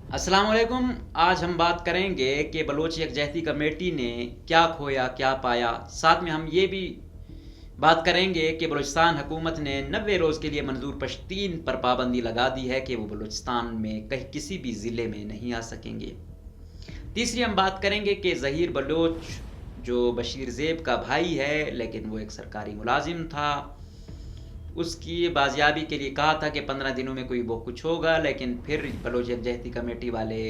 अस्सलाम वालेकुम। आज हम बात करेंगे कि बलोच यकजहती कमेटी ने क्या खोया क्या पाया। साथ में हम ये भी बात करेंगे कि बलूचिस्तान हुकूमत ने 90 रोज़ के लिए मंजूर पश्तीन पर पाबंदी लगा दी है कि वो बलूचिस्तान में कहीं किसी भी ज़िले में नहीं आ सकेंगे। तीसरी हम बात करेंगे कि ज़हीर बलोच जो बशीर ज़ेब का भाई है लेकिन वो एक सरकारी मुलाजिम था, उसकी बाजियाबी के लिए कहा था कि 15 दिनों में कोई वो कुछ होगा, लेकिन फिर बलोच यकजहती कमेटी वाले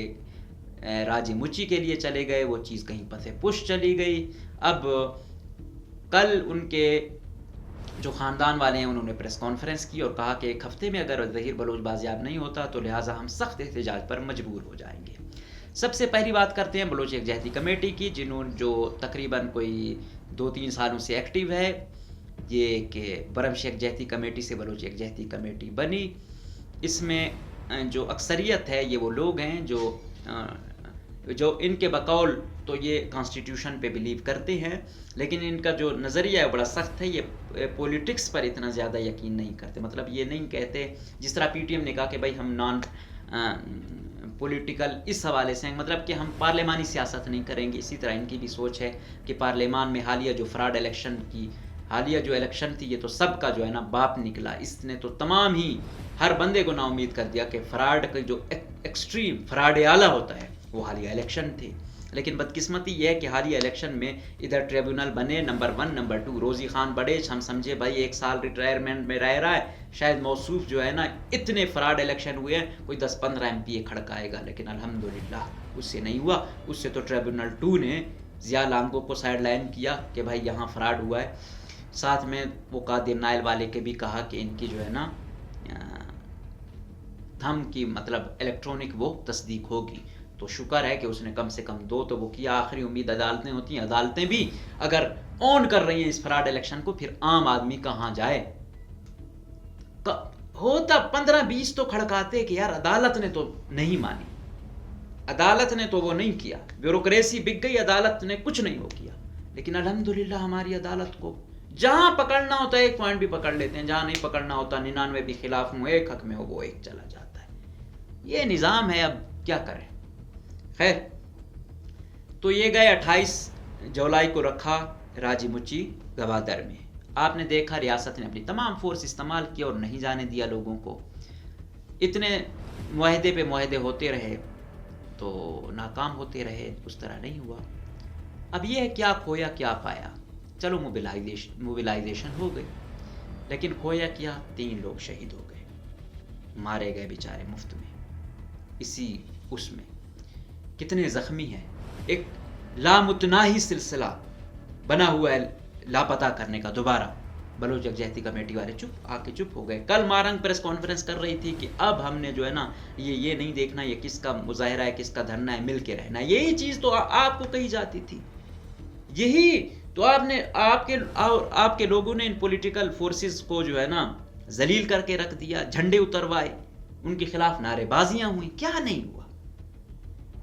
राजी मुची के लिए चले गए, वो चीज़ कहीं पसे पुश चली गई। अब कल उनके जो ख़ानदान वाले हैं उन्होंने प्रेस कॉन्फ्रेंस की और कहा कि एक हफ़्ते में अगर ज़हीर बलोच बाजियाब नहीं होता तो लिहाजा हम सख्त एहतजाज पर मजबूर हो जाएंगे। सबसे पहली बात करते हैं बलोच यकजहती कमेटी की, जिन्होंने जो तकरीबन कोई 2-3 सालों से एक्टिव है। ये कि बरमश यकजहती कमेटी से बलोच यकजहती कमेटी बनी। इसमें जो अक्सरियत है ये वो लोग हैं जो इनके बकौल तो ये कॉन्स्टिट्यूशन पे बिलीव करते हैं, लेकिन इनका जो नज़रिया है बड़ा सख्त है। ये पॉलिटिक्स पर इतना ज़्यादा यकीन नहीं करते। मतलब ये नहीं कहते, जिस तरह पीटीएम ने कहा कि भाई हम नॉन पॉलिटिकल इस हवाले से, मतलब कि हम पार्लिमानी सियासत नहीं करेंगे। इसी तरह इनकी भी सोच है कि पार्लियामान में हालिया जो इलेक्शन थी ये तो सबका जो है ना बाप निकला। इसने तो तमाम ही हर बंदे को नाउम्मीद कर दिया कि फ्रॉड का जो एक्सट्रीम फ्रॉड आला होता है वो हालिया इलेक्शन थे। लेकिन बदकिस्मती ये है कि हालिया इलेक्शन में इधर ट्रिब्यूनल बने नंबर 1, नंबर 2 रोज़ी खान बड़ेच, हम समझे भाई 1 साल रिटायरमेंट में रह रहा है, शायद मौसूफ जो है ना इतने फ्रॉड इलेक्शन हुए हैं कोई 10-15 MPA खड़काएगा, लेकिन अल्हम्दुलिल्लाह उससे नहीं हुआ। उससे तो ट्रिब्यूनल 2 ने ज़िया लांगो को साइड लाइन किया कि भाई यहाँ फ्रॉड हुआ है। साथ में वो कादिर नायल वाले के भी कहा कि इनकी जो है ना थम की मतलब इलेक्ट्रॉनिक वो तस्दीक होगी। तो शुक्र है कि उसने कम से कम 2 तो वो किया। आखिरी उम्मीद अदालतें होती हैं, अदालतें भी अगर ऑन कर रही हैं इस फ्रॉड इलेक्शन को, फिर आम आदमी कहाँ जाए। होता 15-20 तो खड़काते कि यार अदालत ने तो नहीं मानी, अदालत ने तो वो नहीं किया, ब्यूरोक्रेसी बिक गई, अदालत ने कुछ नहीं वो किया। लेकिन अल्हम्दुलिल्लाह हमारी अदालत को जहां पकड़ना होता है 1 पॉइंट भी पकड़ लेते हैं, जहां नहीं पकड़ना होता 99 भी खिलाफ हूँ, 1 हक में हो वो 1 चला जाता है। ये निज़ाम है, अब क्या करें। खैर, तो ये गए 28 जुलाई को रखा राजी मुची गवादर में। आपने देखा रियासत ने अपनी तमाम फोर्स इस्तेमाल किया और नहीं जाने दिया लोगों को। इतने मुआहदे पे मुआहदे होते रहे तो नाकाम होते रहे, उस तरह नहीं हुआ। अब ये है क्या खोया क्या पाया। चलो मोबिलाइजेशन हो गई, लेकिन खोया क्या, 3 लोग शहीद हो गए, मारे गए बेचारे मुफ्त में। इसी उसमें कितने ज़ख्मी हैं। एक लामुतनाही सिलसिला बना हुआ है लापता करने का। दोबारा बलोच यकजहती कमेटी वाले चुप हो गए। कल मारंग प्रेस कॉन्फ्रेंस कर रही थी कि अब हमने जो है ना ये नहीं देखना ये किसका मुजाहरा है, किसका धरना है, मिल के रहना। यही चीज़ तो आपको कही जाती थी, यही तो आपके लोगों ने इन पॉलिटिकल फोर्सेस को जो है ना जलील करके रख दिया, झंडे उतरवाए, उनके खिलाफ नारेबाजियां हुई, क्या नहीं हुआ।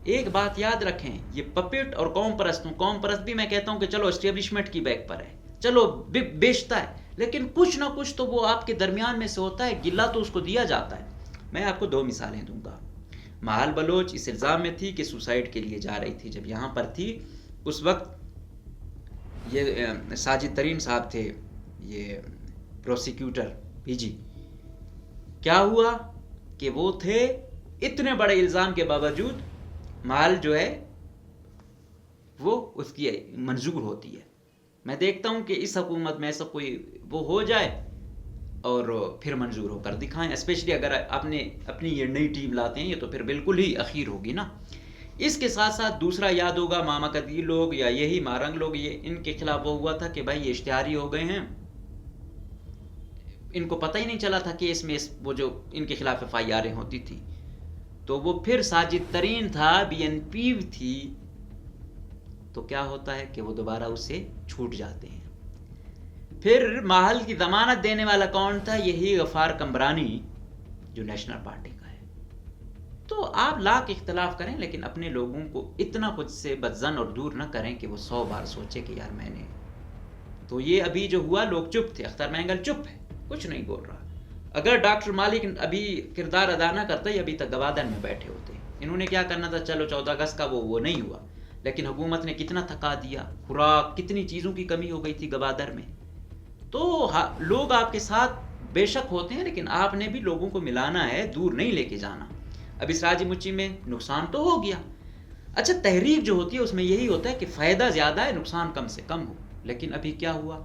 एक बात याद रखें, ये पपेट और कौम परस्त भी मैं कहता हूं कि चलो एस्टेब्लिशमेंट की बैक पर है, चलो बेचता है, लेकिन कुछ ना कुछ तो वो आपके दरमियान में से होता है, गिला तो उसको दिया जाता है। मैं आपको 2 मिसालें दूंगा। महाल बलोच इस इल्ज़ाम में थी कि सुसाइड के लिए जा रही थी। जब यहाँ पर थी उस वक्त ये साजिद तरीन साहब थे, ये प्रोसिक्यूटर पीजी। क्या हुआ कि वो थे, इतने बड़े इल्ज़ाम के बावजूद माल जो है वो उसकी मंजूर होती है। मैं देखता हूं कि इस हुकूमत में ऐसा कोई वो हो जाए और फिर मंजूर होकर दिखाएं, स्पेशली अगर अपनी ये नई टीम लाते हैं, ये तो फिर बिल्कुल ही अखीर होगी ना। इसके साथ साथ दूसरा याद होगा, मामा कदीर लोग या यही मारंग लोग, ये इनके खिलाफ वो हुआ था कि भाई ये इश्तिहारी हो गए हैं, इनको पता ही नहीं चला था कि इसमें वो जो इनके खिलाफ FIR होती थी। तो वो फिर साजिद तरीन था, BNP थी, तो क्या होता है कि वो दोबारा उससे छूट जाते हैं। फिर माहल की जमानत देने वाला कौन था, यही गफार कमरानी जो नेशनल पार्टी का है। तो आप लाख इख्तलाफ करें, लेकिन अपने लोगों को इतना खुद से बदजन और दूर न करें कि वो 100 बार सोचे कि यार मैंने तो ये अभी जो हुआ, लोग चुप थे, अख्तर महंगल चुप है, कुछ नहीं बोल रहा। अगर डॉक्टर मालिक अभी किरदार अदा ना करते, अभी तक गवादर में बैठे होते। انہوں نے کیا کرنا تھا، چلو 14 اگست کا وہ نہیں ہوا، لیکن حکومت نے کتنا تھکا دیا، خوراک کتنی چیزوں کی کمی ہو گئی تھی گوادر میں. تو لوگ آپ کے ساتھ بے شک ہوتے ہیں، لیکن آپ نے بھی لوگوں کو ملانا ہے، دور نہیں لے کے جانا. اب اس راجی مچی میں نقصان تو ہو گیا. اچھا تحریک جو ہوتی ہے اس میں یہی ہوتا ہے کہ فائدہ زیادہ ہے، نقصان کم سے کم ہو. لیکن ابھی کیا ہوا،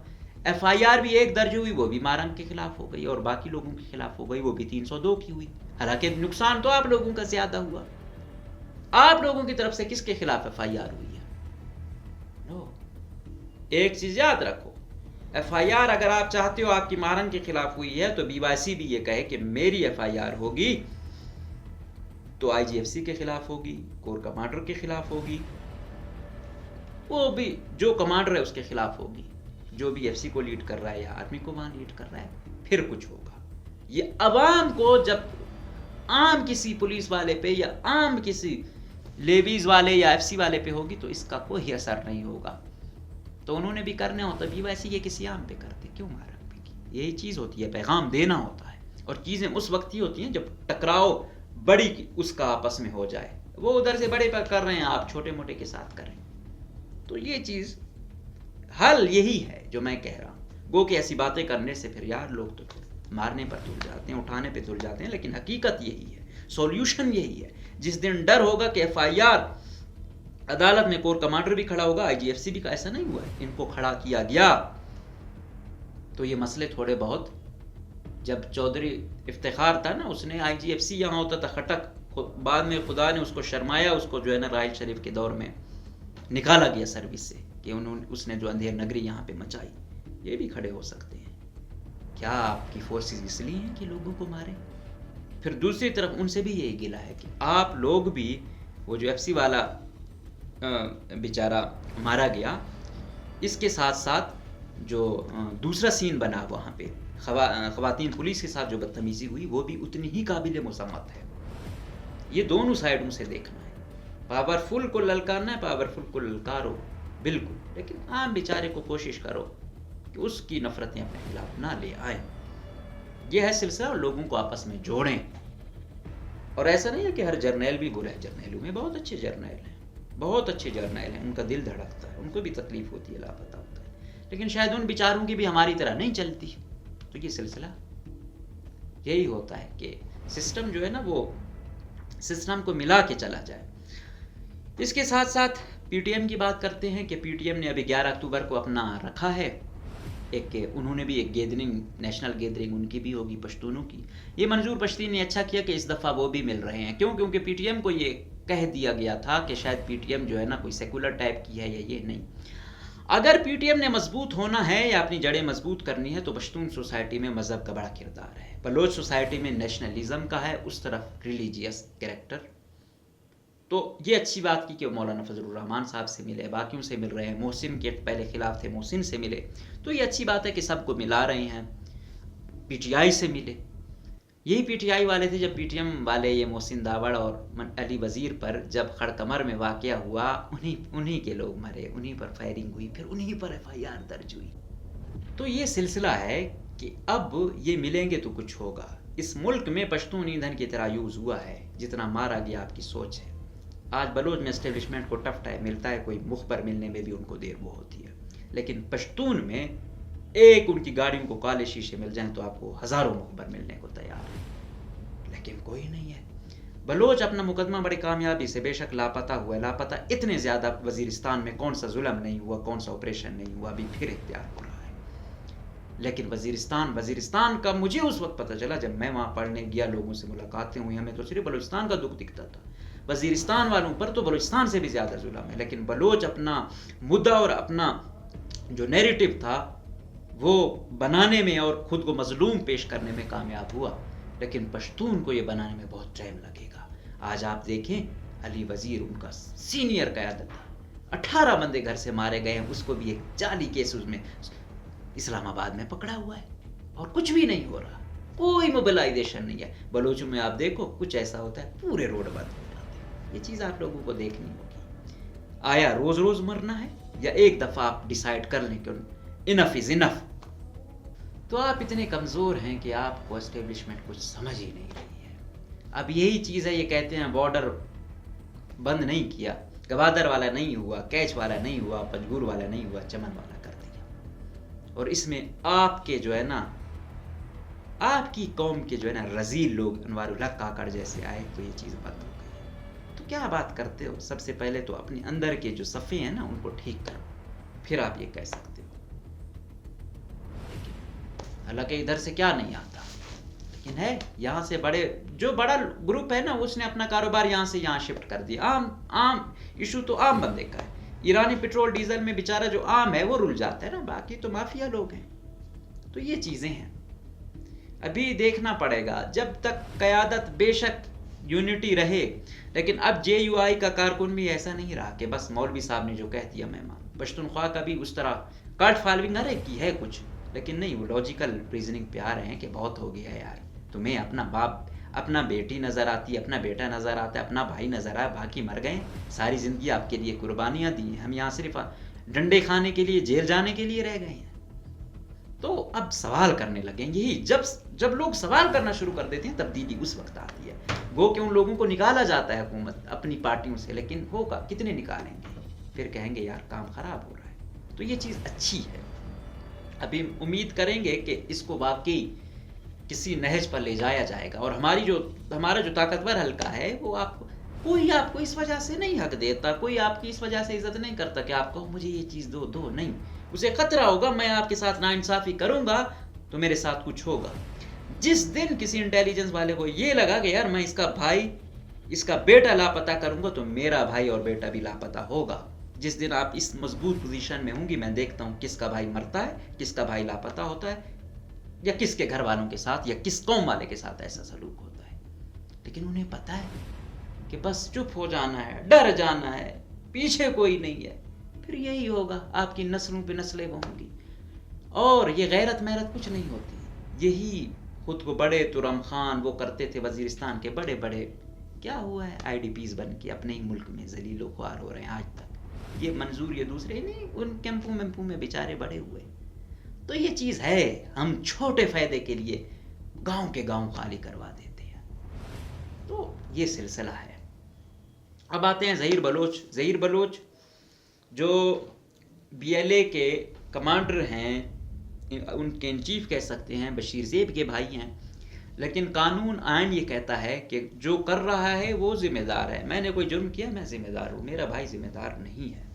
ایف آئی آر بھی ایک درج ہوئی، وہ بھی مارنگ کے خلاف ہو گئی، اور باقی لوگوں کے خلاف ہو گئی، وہ بھی 302 کی ہوئی. حالانکہ نقصان تو آپ لوگوں کا زیادہ ہوا. آپ لوگوں کی طرف سے کس کے خلاف ایف آئی آر ہوئی ہے؟ ایک چیز یاد رکھو، ایف آئی آر اگر آپ چاہتے ہو آپ کی مارنگ کے خلاف ہوئی ہے تو بی وائی سی بھی یہ کہے کہ میری ایف آئی آر ہوگی تو آئی جی ایف سی کے خلاف ہوگی، کور کمانڈر کے خلاف ہوگی، وہ بھی جو کمانڈر ہے اس کے خلاف ہوگی، جو بھی ایف سی کو لیڈ کر رہا ہے یا آرمی کو وہاں لیڈ کر رہا ہے. پھر کچھ ہوگا. یہ عوام کو جب عام کسی پولیس والے پہ یا عام کسی لیویز والے یا ایف سی والے پہ ہوگی تو اس کا کوئی اثر نہیں ہوگا. تو انہوں نے بھی کرنا ہوتا، بھی ویسے یہ کسی عام پہ کرتے کیوں مارک پہ کی. یہی چیز ہوتی ہے، پیغام دینا ہوتا ہے. اور چیزیں اس وقت ہی ہوتی ہیں جب ٹکراؤ بڑی اس کا آپس میں ہو جائے. وہ ادھر سے بڑے پر کر رہے ہیں، آپ چھوٹے موٹے کے ساتھ کریں. تو یہ چیز حل یہی ہے جو میں کہہ رہا ہوں. گو کہ ایسی باتیں کرنے سے پھر یار لوگ تو مارنے پر تل جاتے ہیں، اٹھانے پہ تل جاتے ہیں، لیکن حقیقت یہی ہے، سولوشن یہی ہے. جس دن ڈر ہوگا کہ ایف آئی آر عدالت میں کور کمانڈر بھی کھڑا ہوگا، آئی جی ایف سی بھی کا ایسا نہیں ہوا ہے، ان کو کھڑا کیا گیا تو یہ مسئلے تھوڑے بہت. جب چودھری افتخار تھا نا، اس نے آئی جی ایف سی یہاں ہوتا تھا کھٹک، بعد میں خدا نے اس کو شرمایا، اس کو جو ہے نا راحل شریف کے دور میں نکالا گیا سروس سے کہ اس نے جو اندھیر نگری یہاں پہ مچائی. یہ بھی کھڑے ہو سکتے ہیں. کیا آپ کی فورسز اس لیے ہیں کہ لوگوں کو ماریں؟ پھر دوسری طرف ان سے بھی یہی گلا ہے کہ آپ لوگ بھی، وہ جو ایف سی والا بیچارہ مارا گیا، اس کے ساتھ ساتھ جو دوسرا سین بنا وہاں پہ خواتین پولیس کے ساتھ جو بدتمیزی ہوئی، وہ بھی اتنی ہی قابل مذمت ہے. یہ دونوں سائڈوں سے دیکھنا ہے. پاورفل کو للکارنا ہے، پاورفل کو للکارو بالکل، لیکن عام بیچارے کو کوشش کرو کہ اس کی نفرتیں اپنے خلاف نہ لے آئیں. یہ ہے سلسلہ، اور لوگوں کو آپس میں جوڑیں. اور ایسا نہیں ہے کہ ہر جرنیل بھی برا ہے، جرنیلوں میں بہت اچھے جرنیل ہیں، بہت اچھے جرنیل ہیں، ان کا دل دھڑکتا ہے، ان کو بھی تکلیف ہوتی ہے، لاپتہ ہوتا ہے، لیکن شاید ان بیچاروں کی بھی ہماری طرح نہیں چلتی. تو یہ سلسلہ یہی ہوتا ہے کہ سسٹم جو ہے نا، وہ سسٹم کو ملا کے چلا جائے. اس کے ساتھ ساتھ پی ٹی ایم کی بات کرتے ہیں کہ پی ٹی ایم نے ابھی 11 اکتوبر کو اپنا رکھا ہے ایک، انہوں نے بھی ایک گیدرنگ، نیشنل گیدرنگ ان کی بھی ہوگی پشتونوں کی. یہ منظور پشتی نے اچھا کیا کہ اس دفعہ وہ بھی مل رہے ہیں. کیوں؟ کیونکہ پی ٹی ایم کو یہ کہہ دیا گیا تھا کہ شاید پی ٹی ایم جو ہے نا کوئی سیکولر ٹائپ کی ہے یا یہ نہیں. اگر پی ٹی ایم نے مضبوط ہونا ہے یا اپنی جڑیں مضبوط کرنی ہے تو پشتون سوسائٹی میں مذہب کا بڑا کردار ہے، بلوچ سوسائٹی میں نیشنلزم کا ہے، اس طرف ریلیجیس کریکٹر. تو یہ اچھی بات کی کہ مولانا فضل الرحمان صاحب سے ملے، باقیوں سے مل رہے ہیں، محسن کے پہلے خلاف تھے، محسن سے ملے. تو یہ اچھی بات ہے کہ سب کو ملا رہے ہیں. پی ٹی آئی سے ملے، یہی پی ٹی آئی والے تھے جب پی ٹی ایم والے یہ محسن داوڑ اور علی وزیر پر جب خڑکمر میں واقعہ ہوا، انہی کے لوگ مرے، انہی پر فائرنگ ہوئی، پھر انہی پر ایف آئی آر درج ہوئی. تو یہ سلسلہ ہے کہ اب یہ ملیں گے تو کچھ ہوگا. اس ملک میں پشتون ایندھن کی طرح یوز ہوا ہے، جتنا مارا گیا آپ کی سوچ ہے. آج بلوچ میں اسٹیبلشمنٹ کو ٹف ٹائم ملتا ہے، کوئی مخبر ملنے میں بھی ان کو دیر وہ ہوتی ہے، لیکن پشتون میں ایک ان کی گاڑیوں کو کالے شیشے مل جائیں تو آپ کو ہزاروں مخبر ملنے کو تیار ہے، لیکن کوئی نہیں ہے. بلوچ اپنا مقدمہ بڑی کامیابی سے، بے شک لاپتہ ہوا ہے، لاپتہ اتنے زیادہ وزیرستان میں کون سا ظلم نہیں ہوا، کون سا آپریشن نہیں ہوا، ابھی پھر اختیار ہو رہا ہے. لیکن وزیرستان کا مجھے اس وقت پتہ چلا جب میں وہاں پڑھنے گیا، لوگوں سے ملاقاتیں ہوئی، ہمیں تو صرف بلوچستان کا دکھ دکھتا تھا. وزیرستان والوں پر تو بلوچستان سے بھی زیادہ ظلم ہے، لیکن بلوچ اپنا مدعا اور اپنا جو نیریٹو تھا وہ بنانے میں اور خود کو مظلوم پیش کرنے میں کامیاب ہوا. لیکن پشتون کو یہ بنانے میں بہت ٹائم لگے گا. آج آپ دیکھیں علی وزیر ان کا سینئر قیادت تھا، 18 بندے گھر سے مارے گئے ہیں، اس کو بھی ایک جعلی کیس اس میں اسلام آباد میں پکڑا ہوا ہے اور کچھ بھی نہیں ہو رہا، کوئی موبلائزیشن نہیں ہے. بلوچوں میں آپ دیکھو کچھ ایسا ہوتا ہے پورے روڈ بند ہو جاتے ہیں. یہ چیز آپ لوگوں کو دیکھنی ہوگی. آیا روز روز مرنا ہے یا ایک دفعہ آپ ڈیسائیڈ کر لیں کہ انف از انف. تو آپ اتنے کمزور ہیں کہ آپ کو اسٹیبلشمنٹ کچھ سمجھ ہی نہیں رہی ہے. اب یہی چیز ہے، یہ کہتے ہیں بارڈر बंद नहीं किया, गवादर वाला नहीं हुआ, कैच वाला नहीं हुआ, पंजगूर वाला नहीं हुआ, चमन वाला कर दिया। और इसमें आपके जो है ना, आपकी कौम के जो है ना रजील लोग अनवारुल हक काकड़ जैसे आए तो ये चीज़ बंद हो गई। तो क्या बात करते हो? सबसे पहले तो अपने अंदर के जो सफ़े हैं ना उनको ठीक करो, फिर आप ये कह सकते हो। हालांकि इधर से क्या नहीं आता, लेकिन है यहाँ से बड़े जो बड़ा ग्रुप है ना उसने अपना कारोबार यहाँ से यहाँ शिफ्ट कर दिया। आम इशू तो आम बंदे का है। ईरानी पेट्रोल डीजल में बेचारा जो आम है वो रुल जाता है ना, बाकी तो माफिया लोग हैं। तो ये चीज़ें हैं, अभी देखना पड़ेगा। जब तक क़यादत बेशक यूनिटी रहे, लेकिन अब JUI का कारकुन भी ऐसा नहीं रहा कि बस मौलवी साहब ने जो कह दिया मैं मान। पश्तूनख्वा का भी उस तरह कार्ड फॉलोइंग अरे की है कुछ, लेकिन नहीं, वो लॉजिकल रीजनिंग पे आ रहे हैं कि बहुत हो गया यार, तुम्हें अपना बाप अपना बेटी नज़र आती है, अपना बेटा नज़र आता है, अपना भाई नज़र आया, बाकी मर गए, सारी ज़िंदगी आपके लिए कुर्बानियाँ दी, हम यहाँ सिर्फ डंडे खाने के लिए, जेल जाने के लिए रह गए हैं। तो अब सवाल करने लगेंगे ही। जब लोग सवाल करना शुरू कर देते हैं तब्दीली उस वक्त आती है। गो कि उन लोगों को निकाला जाता है हुकूमत अपनी पार्टियों से, लेकिन होगा कितने निकालेंगे, फिर कहेंगे यार काम ख़राब हो रहा है। तो ये चीज़ अच्छी है, अभी उम्मीद करेंगे कि इसको वाकई किसी नहज पर ले जाया जाएगा। और हमारा जो ताकतवर हल्का है वो कोई आपको इस वजह से नहीं हक देता, कोई आपकी इस वजह से इज्जत नहीं करता कि आप कहो मुझे ये चीज़ दो नहीं। उसे खतरा होगा मैं आपके साथ नाइंसाफ़ी करूंगा तो मेरे साथ कुछ होगा। जिस दिन किसी इंटेलिजेंस वाले को ये लगा कि यार मैं इसका भाई इसका बेटा लापता करूंगा तो मेरा भाई और बेटा भी लापता होगा। जिस दिन आप इस मजबूत पोजीशन में होंगी, मैं देखता हूँ किसका भाई मरता है, किसका भाई लापता होता है, या किसके घर वालों के साथ या किस कौम वाले के साथ ऐसा सलूक होता है। लेकिन उन्हें पता है कि बस चुप हो जाना है, डर जाना है, पीछे कोई नहीं है, फिर यही होगा, आपकी नस्लों पे नस्लें वो होंगी। और ये गैरत महरत कुछ नहीं होती। यही खुद को बड़े तुरम खान वो करते थे वजीरिस्तान के बड़े बड़े, क्या हुआ है IDPs बन के अपने ही मुल्क में जलीलो ख्वार हो रहे हैं आज तक। ये मंजूर ये दूसरे नहीं, उन कैंपों में बेचारे बड़े हुए। तो ये चीज़ है, हम छोटे फ़ायदे के लिए गांव के गांव खाली करवा देते हैं। तो ये सिलसिला है। अब आते हैं ज़हीर बलोच जो BLA के कमांडर हैं, उनके इन चीफ कह सकते हैं, बशीर ज़ेब के भाई हैं। लेकिन कानून आइन ये कहता है कि जो कर रहा है वो जिम्मेदार है। मैंने कोई जुर्म किया मैं जिम्मेदार हूँ, मेरा भाई जिम्मेदार नहीं है।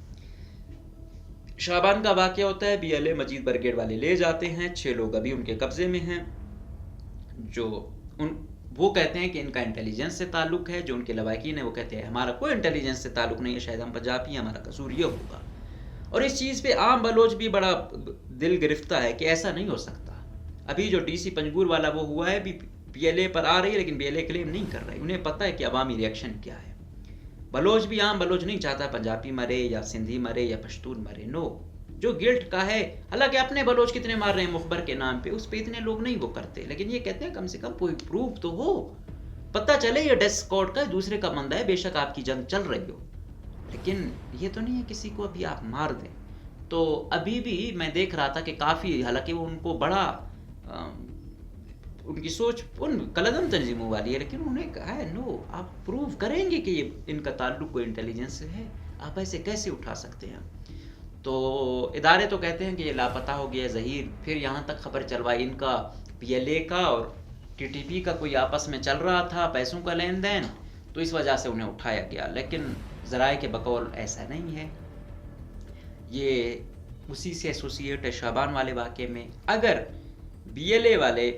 शाबान का वाक़या होता है, BLA मजीद ब्रिगेड वाले ले जाते हैं, 6 लोग अभी उनके कब्ज़े में हैं। वो कहते हैं कि इनका इंटेलिजेंस से ताल्लुक़ है, जो उनके लवाकिन है वो कहते हैं हमारा कोई इंटेलिजेंस से ताल्लुक़ नहीं है, शायद हम पंजाबी हैं, हमारा कसूर ये होगा। और इस चीज़ पे आम बलोच भी बड़ा दिल गिरफ्ता है कि ऐसा नहीं हो सकता। अभी जो DC पंजगूर वाला वो हुआ है, BLA पर आ रही है, लेकिन BLA क्लेम नहीं कर रही। उन्हें पता है कि अवामी रिएक्शन क्या है। बलोच भी आम बलोच नहीं चाहता पंजाबी मरे या सिंधी मरे या पश्तून मरे, नो। जो गिल्ट का है, हालांकि अपने बलोच कितने मार रहे हैं मुखबर के नाम पे, उस पे इतने लोग नहीं वो करते, लेकिन ये कहते हैं कम से कम कोई प्रूफ तो हो, पता चले ये डेथ स्क्वाड का दूसरे का बंदा है, बेशक आपकी जंग चल रही हो, लेकिन ये तो नहीं है किसी को अभी आप मार दें। तो अभी भी मैं देख रहा था कि काफ़ी, हालांकि वो उनको बड़ा उनकी सोच उन कलदम तंजीमों वाली है, लेकिन उन्होंने कहा है नो, आप प्रूव करेंगे कि ये इनका ताल्लुक कोई इंटेलिजेंस से है, आप ऐसे कैसे उठा सकते हैं। तो इदारे तो कहते हैं कि ये लापता हो गया ज़हीर। फिर यहाँ तक खबर चलवाई इनका BLA का और TTP का कोई आपस में चल रहा था, पैसों का लेन देन, तो इस वजह से उन्हें उठाया गया। लेकिन ज़राए के बकौल ऐसा नहीं है, ये उसी से एसोसिएट है शाबान वाले वाक़े में। अगर BLA वाले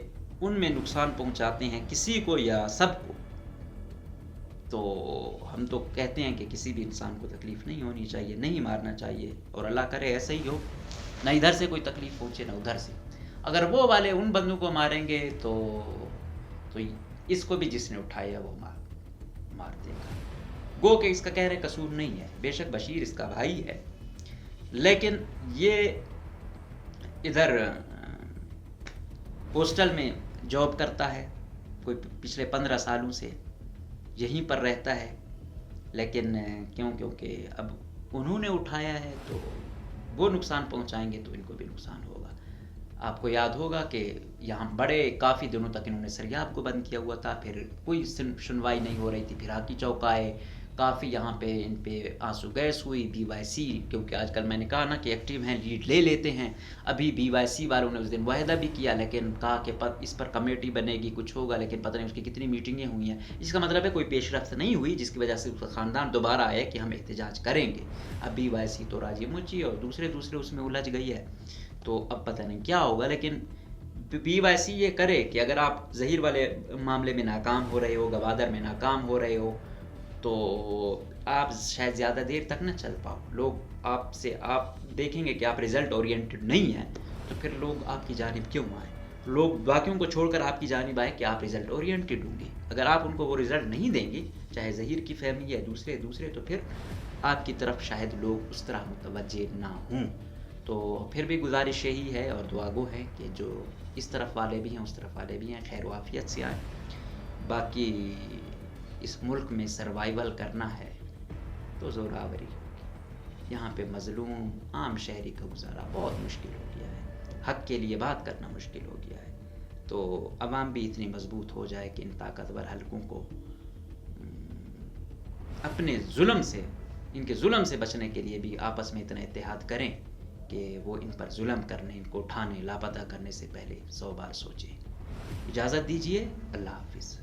उनमें नुकसान पहुंचाते हैं किसी को या सबको, तो हम तो कहते हैं कि किसी भी इंसान को तकलीफ़ नहीं होनी चाहिए, नहीं मारना चाहिए, और अल्लाह करे ऐसा ही हो, ना इधर से कोई तकलीफ़ पहुंचे ना उधर से। अगर वो वाले उन बंदों को मारेंगे तो इसको भी जिसने उठाया वो मार देगा। गो के इसका कह रहे कसूर नहीं है, बेशक बशीर इसका भाई है, लेकिन ये इधर पोस्टल में जॉब करता है, कोई पिछले 15 सालों से यहीं पर रहता है, लेकिन क्योंकि अब उन्होंने उठाया है तो वो नुकसान पहुंचाएंगे तो इनको भी नुकसान होगा। आपको याद होगा कि यहाँ बड़े काफ़ी दिनों तक इन्होंने सरियाब को बंद किया हुआ था, फिर कोई सुनवाई नहीं हो रही थी, फिर हाकी चौक आए, کافی یہاں پہ ان پہ آنسو گیس ہوئی. BYC کیونکہ آج کل میں نے کہا نا کہ ایکٹیو ہیں, لیڈ لے لیتے ہیں. ابھی BYC والوں نے اس دن معاہدہ بھی کیا, لیکن کہا کہ اس پر کمیٹی بنے گی, کچھ ہوگا, لیکن پتہ نہیں اس کی کتنی میٹنگیں ہوئی ہیں. اس کا مطلب ہے کوئی پیش رفت نہیں ہوئی, جس کی وجہ سے اس کا خاندان دوبارہ آیا کہ ہم احتجاج کریں گے. اب BYC تو راجی مچی اور دوسرے اس میں الجھ گئی ہے, تو اب پتہ نہیں کیا ہوگا. لیکن BYC یہ کرے کہ اگر آپ ظہیر والے معاملے میں ناکام ہو رہے ہو, گوادر میں ناکام ہو رہے ہو, تو آپ شاید زیادہ دیر تک نہ چل پاؤ. لوگ آپ دیکھیں گے کہ آپ رزلٹ اورینٹڈ نہیں ہیں, تو پھر لوگ آپ کی جانب کیوں آئیں. لوگ باقیوں کو چھوڑ کر آپ کی جانب آئے کہ آپ رزلٹ اورینٹڈ ہوں گے. اگر آپ ان کو وہ رزلٹ نہیں دیں گے, چاہے ظہیر کی فیملی یا دوسرے, تو پھر آپ کی طرف شاید لوگ اس طرح متوجہ نہ ہوں. تو پھر بھی گزارش یہی ہے اور دعا گو ہے کہ جو اس طرف والے بھی ہیں اس طرف والے بھی ہیں خیر و عافیت سے آئیں. باقی اس ملک میں سروائیول کرنا ہے تو زوراوری ہوگی. یہاں پہ مظلوم عام شہری کا گزارا بہت مشکل ہو گیا ہے, حق کے لیے بات کرنا مشکل ہو گیا ہے. تو عوام بھی اتنی مضبوط ہو جائے کہ ان طاقتور حلقوں کو اپنے ظلم سے, ان کے ظلم سے بچنے کے لیے بھی آپس میں اتنا اتحاد کریں کہ وہ ان پر ظلم کرنے, ان کو اٹھانے, لاپتہ کرنے سے پہلے 100 بار سوچیں. اجازت دیجیے, اللہ حافظ.